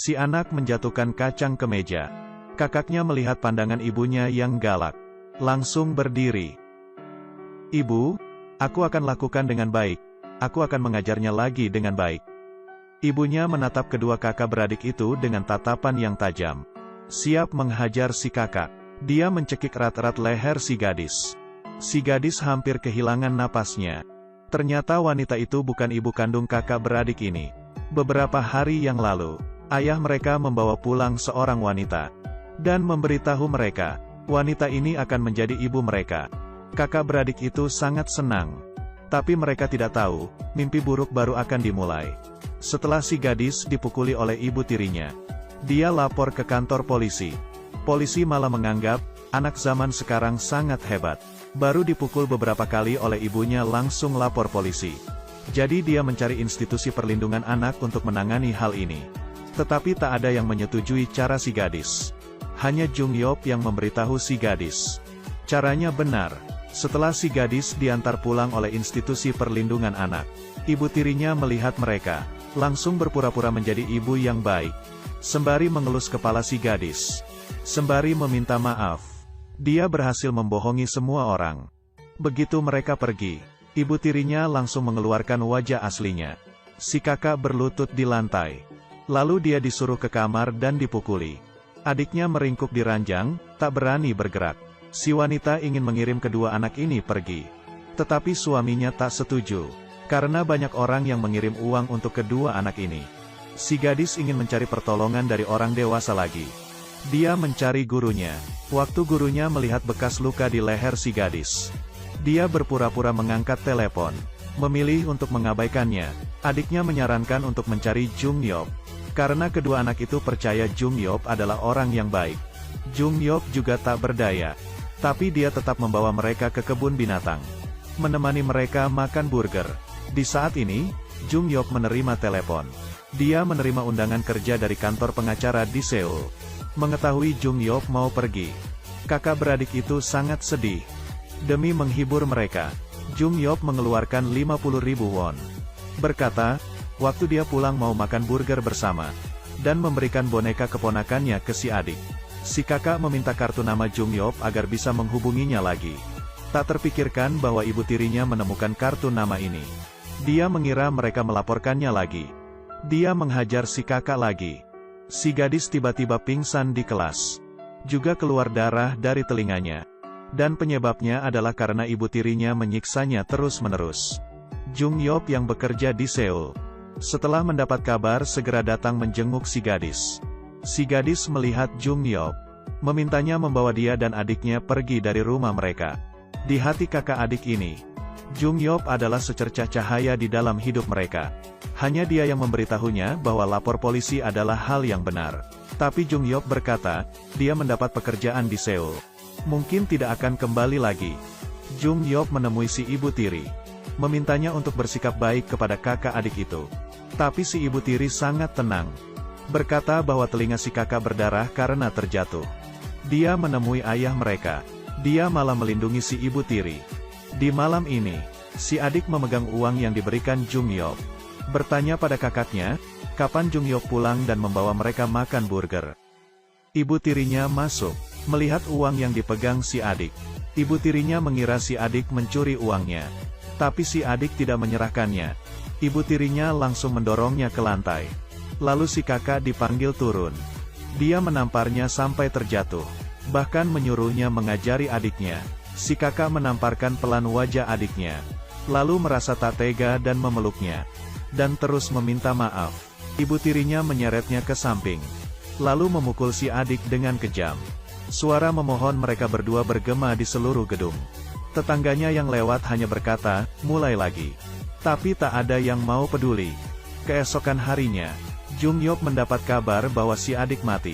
Si anak menjatuhkan kacang ke meja. Kakaknya melihat pandangan ibunya yang galak. Langsung berdiri. "Ibu, aku akan lakukan dengan baik. Aku akan mengajarnya lagi dengan baik." Ibunya menatap kedua kakak beradik itu dengan tatapan yang tajam. Siap menghajar si kakak. Dia mencekik erat-erat leher si gadis. Si gadis hampir kehilangan napasnya. Ternyata wanita itu bukan ibu kandung kakak beradik ini. Beberapa hari yang lalu, ayah mereka membawa pulang seorang wanita. Dan memberitahu mereka, wanita ini akan menjadi ibu mereka. Kakak beradik itu sangat senang. Tapi mereka tidak tahu, mimpi buruk baru akan dimulai. Setelah si gadis dipukuli oleh ibu tirinya, dia lapor ke kantor polisi. Polisi malah menganggap, anak zaman sekarang sangat hebat. Baru dipukul beberapa kali oleh ibunya langsung lapor polisi. Jadi dia mencari institusi perlindungan anak untuk menangani hal ini. Tetapi tak ada yang menyetujui cara si gadis. Hanya Jung Yop yang memberitahu si gadis. Caranya benar. Setelah si gadis diantar pulang oleh institusi perlindungan anak, ibu tirinya melihat mereka, langsung berpura-pura menjadi ibu yang baik. Sembari mengelus kepala si gadis. Sembari meminta maaf. Dia berhasil membohongi semua orang. Begitu mereka pergi, ibu tirinya langsung mengeluarkan wajah aslinya. Si kakak berlutut di lantai. Lalu dia disuruh ke kamar dan dipukuli. Adiknya meringkuk di ranjang, tak berani bergerak. Si wanita ingin mengirim kedua anak ini pergi. Tetapi suaminya tak setuju. Karena banyak orang yang mengirim uang untuk kedua anak ini. Si gadis ingin mencari pertolongan dari orang dewasa lagi. Dia mencari gurunya. Waktu gurunya melihat bekas luka di leher si gadis, dia berpura-pura mengangkat telepon. Memilih untuk mengabaikannya. Adiknya menyarankan untuk mencari Jung Yop. Karena kedua anak itu percaya Jung Yop adalah orang yang baik. Jung Yop juga tak berdaya. Tapi dia tetap membawa mereka ke kebun binatang. Menemani mereka makan burger. Di saat ini, Jung Yop menerima telepon. Dia menerima undangan kerja dari kantor pengacara di Seoul. Mengetahui Jung Yop mau pergi, kakak beradik itu sangat sedih. Demi menghibur mereka, Jung Yop mengeluarkan 50.000 won. Berkata, waktu dia pulang mau makan burger bersama, dan memberikan boneka keponakannya ke si adik. Si kakak meminta kartu nama Jung Yop agar bisa menghubunginya lagi. Tak terpikirkan bahwa ibu tirinya menemukan kartu nama ini. Dia mengira mereka melaporkannya lagi. Dia menghajar si kakak lagi. Si gadis tiba-tiba pingsan di kelas. Juga keluar darah dari telinganya. Dan penyebabnya adalah karena ibu tirinya menyiksanya terus-menerus. Jung Yop yang bekerja di Seoul, setelah mendapat kabar segera datang menjenguk si gadis. Si gadis melihat Jung Yop, memintanya membawa dia dan adiknya pergi dari rumah mereka. Di hati kakak adik ini, Jung Yop adalah secercah cahaya di dalam hidup mereka. Hanya dia yang memberitahunya bahwa lapor polisi adalah hal yang benar. Tapi Jung Yop berkata, dia mendapat pekerjaan di Seoul. Mungkin tidak akan kembali lagi. Jung Yop menemui si ibu tiri. Memintanya untuk bersikap baik kepada kakak adik itu. Tapi si ibu tiri sangat tenang. Berkata bahwa telinga si kakak berdarah karena terjatuh. Dia menemui ayah mereka. Dia malah melindungi si ibu tiri. Di malam ini, si adik memegang uang yang diberikan Jung Yop. Bertanya pada kakaknya, kapan Jung Yop pulang dan membawa mereka makan burger. Ibu tirinya masuk, melihat uang yang dipegang si adik. Ibu tirinya mengira si adik mencuri uangnya. Tapi si adik tidak menyerahkannya. Ibu tirinya langsung mendorongnya ke lantai. Lalu si kakak dipanggil turun. Dia menamparnya sampai terjatuh. Bahkan menyuruhnya mengajari adiknya. Si kakak menamparkan pelan wajah adiknya. Lalu merasa tak tega dan memeluknya. Dan terus meminta maaf. Ibu tirinya menyeretnya ke samping. Lalu memukul si adik dengan kejam. Suara memohon mereka berdua bergema di seluruh gedung. Tetangganya yang lewat hanya berkata, mulai lagi. Tapi tak ada yang mau peduli. Keesokan harinya, Jung Yop mendapat kabar bahwa si adik mati.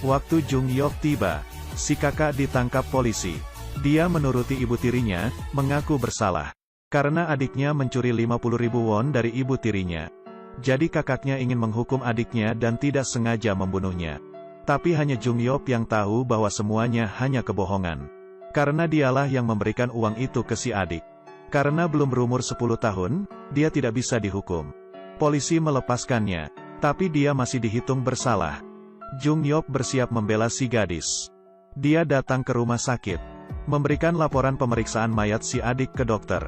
Waktu Jung Yop tiba, si kakak ditangkap polisi. Dia menuruti ibu tirinya, mengaku bersalah. Karena adiknya mencuri 50.000 won dari ibu tirinya. Jadi kakaknya ingin menghukum adiknya dan tidak sengaja membunuhnya. Tapi hanya Jung Yop yang tahu bahwa semuanya hanya kebohongan. Karena dialah yang memberikan uang itu ke si adik. Karena belum berumur 10 tahun, dia tidak bisa dihukum. Polisi melepaskannya. Tapi dia masih dihitung bersalah. Jung Yop bersiap membela si gadis. Dia datang ke rumah sakit, memberikan laporan pemeriksaan mayat si adik ke dokter.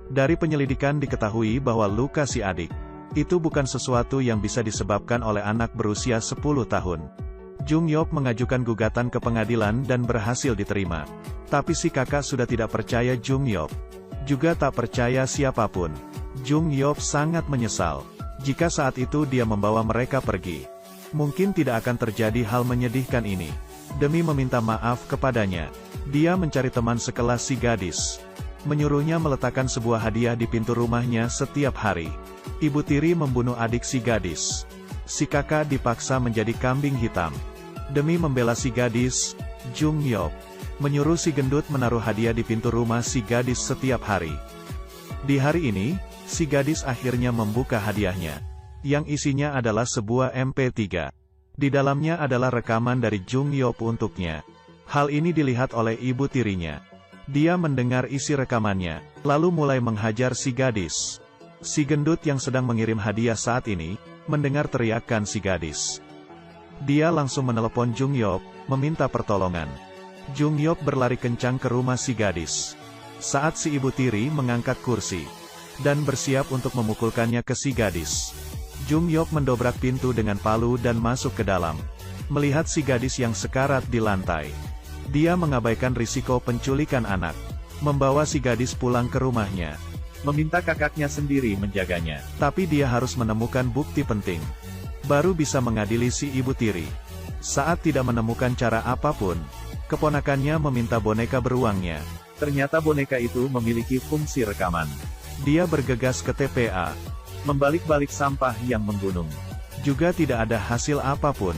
Dari penyelidikan diketahui bahwa luka si adik itu bukan sesuatu yang bisa disebabkan oleh anak berusia 10 tahun. Jung Yop mengajukan gugatan ke pengadilan dan berhasil diterima. Tapi si kakak sudah tidak percaya Jung Yop. Juga tak percaya siapapun. Jung Yop sangat menyesal. Jika saat itu dia membawa mereka pergi, mungkin tidak akan terjadi hal menyedihkan ini. Demi meminta maaf kepadanya, dia mencari teman sekelas si gadis. Menyuruhnya meletakkan sebuah hadiah di pintu rumahnya setiap hari. Ibu tiri membunuh adik si gadis. Si kakak dipaksa menjadi kambing hitam. Demi membela si gadis, Jung Yop menyuruh si gendut menaruh hadiah di pintu rumah si gadis setiap hari. Di hari ini, si gadis akhirnya membuka hadiahnya, yang isinya adalah sebuah MP3. Di dalamnya adalah rekaman dari Jung Yop untuknya. Hal ini dilihat oleh ibu tirinya. Dia mendengar isi rekamannya, lalu mulai menghajar si gadis. Si gendut yang sedang mengirim hadiah saat ini, mendengar teriakan si gadis. Dia langsung menelepon Jung Yop, meminta pertolongan. Jung Yop berlari kencang ke rumah si gadis. Saat si ibu tiri mengangkat kursi dan bersiap untuk memukulkannya ke si gadis, Jung Yop mendobrak pintu dengan palu dan masuk ke dalam. Melihat si gadis yang sekarat di lantai, dia mengabaikan risiko penculikan anak, membawa si gadis pulang ke rumahnya, meminta kakaknya sendiri menjaganya. Tapi dia harus menemukan bukti penting, baru bisa mengadili si ibu tiri. Saat tidak menemukan cara apapun, keponakannya meminta boneka beruangnya. Ternyata boneka itu memiliki fungsi rekaman. Dia bergegas ke TPA, membalik-balik sampah yang menggunung. Juga tidak ada hasil apapun.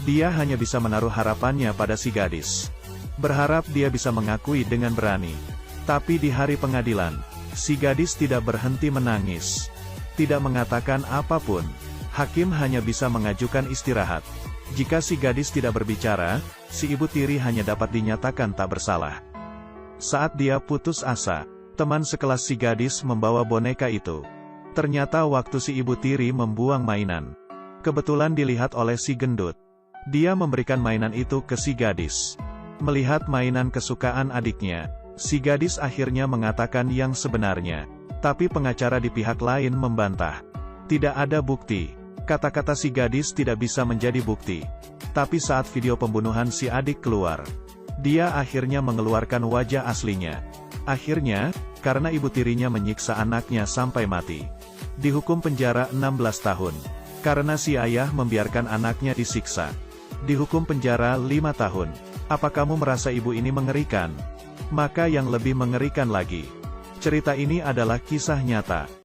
Dia hanya bisa menaruh harapannya pada si gadis, berharap dia bisa mengakui dengan berani. Tapi di hari pengadilan, si gadis tidak berhenti menangis, tidak mengatakan apapun. Hakim hanya bisa mengajukan istirahat. Jika si gadis tidak berbicara, si ibu tiri hanya dapat dinyatakan tak bersalah. Saat dia putus asa, teman sekelas si gadis membawa boneka itu. Ternyata waktu si ibu tiri membuang mainan, kebetulan dilihat oleh si gendut. Dia memberikan mainan itu ke si gadis. Melihat mainan kesukaan adiknya, si gadis akhirnya mengatakan yang sebenarnya. Tapi pengacara di pihak lain membantah. Tidak ada bukti. Kata-kata si gadis tidak bisa menjadi bukti. Tapi saat video pembunuhan si adik keluar, dia akhirnya mengeluarkan wajah aslinya. Akhirnya, karena ibu tirinya menyiksa anaknya sampai mati, dihukum penjara 16 tahun. Karena si ayah membiarkan anaknya disiksa, dihukum penjara 5 tahun. Apa kamu merasa ibu ini mengerikan? Maka yang lebih mengerikan lagi, cerita ini adalah kisah nyata.